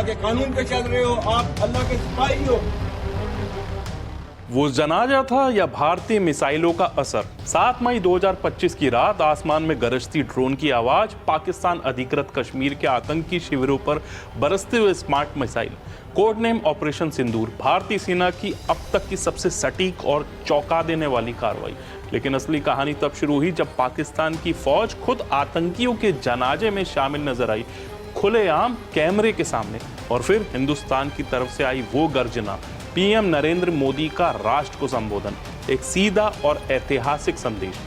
अल्लाह के कानून पे चल रहे हो, आप अल्लाह के सिपाही हो। वो जनाजा था या भारतीय मिसाइलों का असर? 7 मई 2025 की रात आसमान में गरजती ड्रोन की आवाज, पाकिस्तान अधिकृत कश्मीर के आतंकी शिविरों पर बरसते हुए smart missile, code name operation Sindoor, भारतीय सेना की अब तक की सबसे सटीक और चौंका देने वाली कार्रवाई। लेकिन असली कहानी तब शुरू हुई जब पाकिस्तान की फौज खुद आतंकियों के जनाजे में शामिल नजर आई, खुलेआम कैमरे के सामने। और फिर हिंदुस्तान की तरफ से आई वो गर्जना, पीएम नरेंद्र मोदी का राष्ट्र को संबोधन, एक सीधा और ऐतिहासिक संदेश।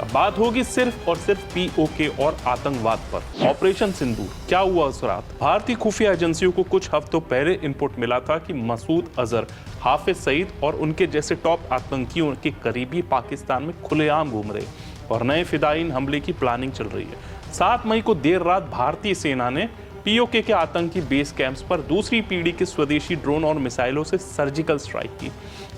अब बात होगी सिर्फ और सिर्फ पीओके और आतंकवाद पर। ऑपरेशन सिंदूर क्या हुआ उस रात? भारतीय खुफिया एजेंसियों को कुछ हफ्तों पहले इनपुट मिला था कि मसूद अजहर, हाफिज सईद और उनके जैसे टॉप आतंकियों के करीबी पाकिस्तान में खुलेआम घूम रहे और नए फिदायीन हमले की प्लानिंग चल रही है। 7 मई को देर रात भारतीय सेना ने पीओके के आतंकी बेस कैंप्स पर दूसरी पीढ़ी के स्वदेशी ड्रोन और मिसाइलों से सर्जिकल स्ट्राइक की।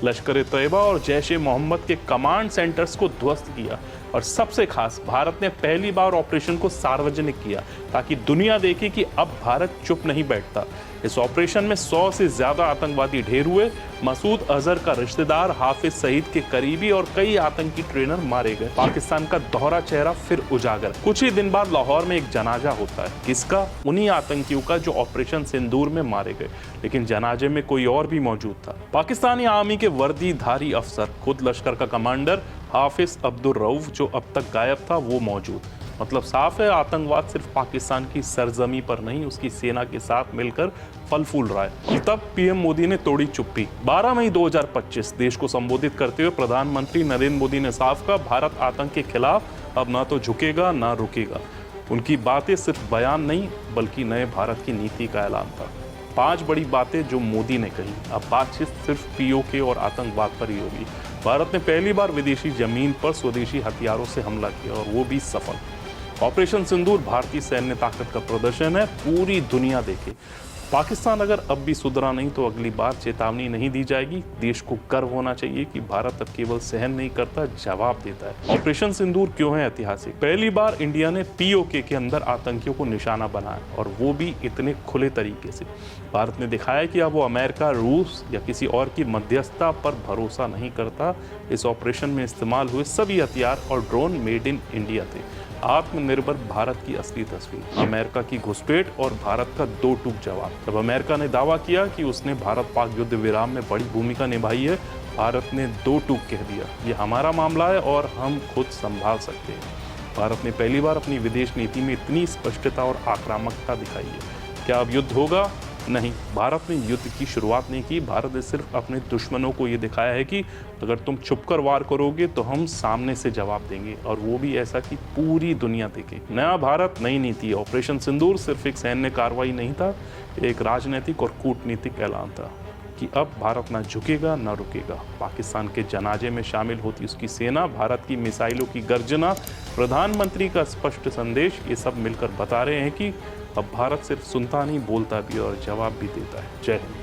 लश्कर ए तैयबा और जैश ए मोहम्मद के कमांड सेंटर्स को ध्वस्त किया। और सबसे खास, भारत ने पहली बार ऑपरेशन को सार्वजनिक किया ताकि दुनिया देखे कि अब भारत चुप नहीं बैठता। इस ऑपरेशन में 100 से ज्यादा आतंकवादी ढेर हुए। मसूद अजहर का रिश्तेदार, हाफिज सईद के करीबी और कई आतंकी ट्रेनर मारे गए। पाकिस्तान का दोहरा चेहरा फिर उजागर। कुछ ही दिन बाद लाहौर में एक जनाजा होता है। किसका? उन्हीं आतंकियों का जो ऑपरेशन सिंदूर में मारे गए। लेकिन जनाजे में कोई और भी मौजूद था। पाकिस्तानी आर्मी के वर्दीधारी अफसर, खुद लश्कर का कमांडर हाफिज अब्दुल रऊफ, जो अब तक गायब था, वो मौजूद। मतलब साफ है, आतंकवाद सिर्फ पाकिस्तान की सरजमी पर नहीं, उसकी सेना के साथ मिलकर फल फूल रहा है। तब पीएम मोदी ने तोड़ी चुप्पी। 12 मई 2025 देश को संबोधित करते हुए प्रधानमंत्री नरेंद्र मोदी ने साफ कहा, भारत आतंक के खिलाफ अब ना तो झुकेगा ना रुकेगा। उनकी बातें सिर्फ बयान नहीं बल्कि नए भारत की नीति का ऐलान था। 5 बड़ी बातें जो मोदी ने कही। अब बातचीत सिर्फ पीओके और आतंकवाद पर ही होगी। भारत ने पहली बार विदेशी जमीन पर स्वदेशी हथियारों से हमला किया और वो भी सफल। ऑपरेशन सिंदूर भारतीय सैन्य ताकत का प्रदर्शन है, पूरी दुनिया देखे। पाकिस्तान अगर अब भी सुधरा नहीं तो अगली बार चेतावनी नहीं दी जाएगी। देश को गर्व होना चाहिए कि भारत अब केवल सहन नहीं करता, जवाब देता है। ऑपरेशन सिंदूर क्यों है ऐतिहासिक? पहली बार इंडिया ने पीओके के अंदर आतंकियों को निशाना बनाया और वो भी इतने खुले तरीके से। भारत ने दिखाया कि अब वो अमेरिका, रूस या किसी और की मध्यस्थता पर भरोसा नहीं करता। इस ऑपरेशन में इस्तेमाल हुए सभी हथियार और ड्रोन मेड इन इंडिया थे। आत्मनिर्भर भारत की असली तस्वीर। अमेरिका की घुसपैठ और भारत का दो टूक जवाब। जब अमेरिका ने दावा किया कि उसने भारत पाक युद्ध विराम में बड़ी भूमिका निभाई है, भारत ने दो टूक कह दिया, ये हमारा मामला है और हम खुद संभाल सकते हैं। भारत ने पहली बार अपनी विदेश नीति में इतनी स्पष्टता और आक्रामकता दिखाई है। क्या अब युद्ध होगा? नहीं, भारत ने युद्ध की शुरुआत नहीं की। भारत ने सिर्फ अपने दुश्मनों को ये दिखाया है कि अगर तुम छुपकर वार करोगे तो हम सामने से जवाब देंगे, और वो भी ऐसा कि पूरी दुनिया देखे। नया भारत, नई नीति। ऑपरेशन सिंदूर सिर्फ एक सैन्य कार्रवाई नहीं था, एक राजनीतिक और कूटनीतिक ऐलान था कि अब भारत ना झुकेगा ना रुकेगा। पाकिस्तान के जनाजे में शामिल होती उसकी सेना, भारत की मिसाइलों की गर्जना, प्रधानमंत्री का स्पष्ट संदेश, ये सब मिलकर बता रहे हैं कि अब भारत सिर्फ सुनता नहीं, बोलता भी और जवाब भी देता है। जय हिंद।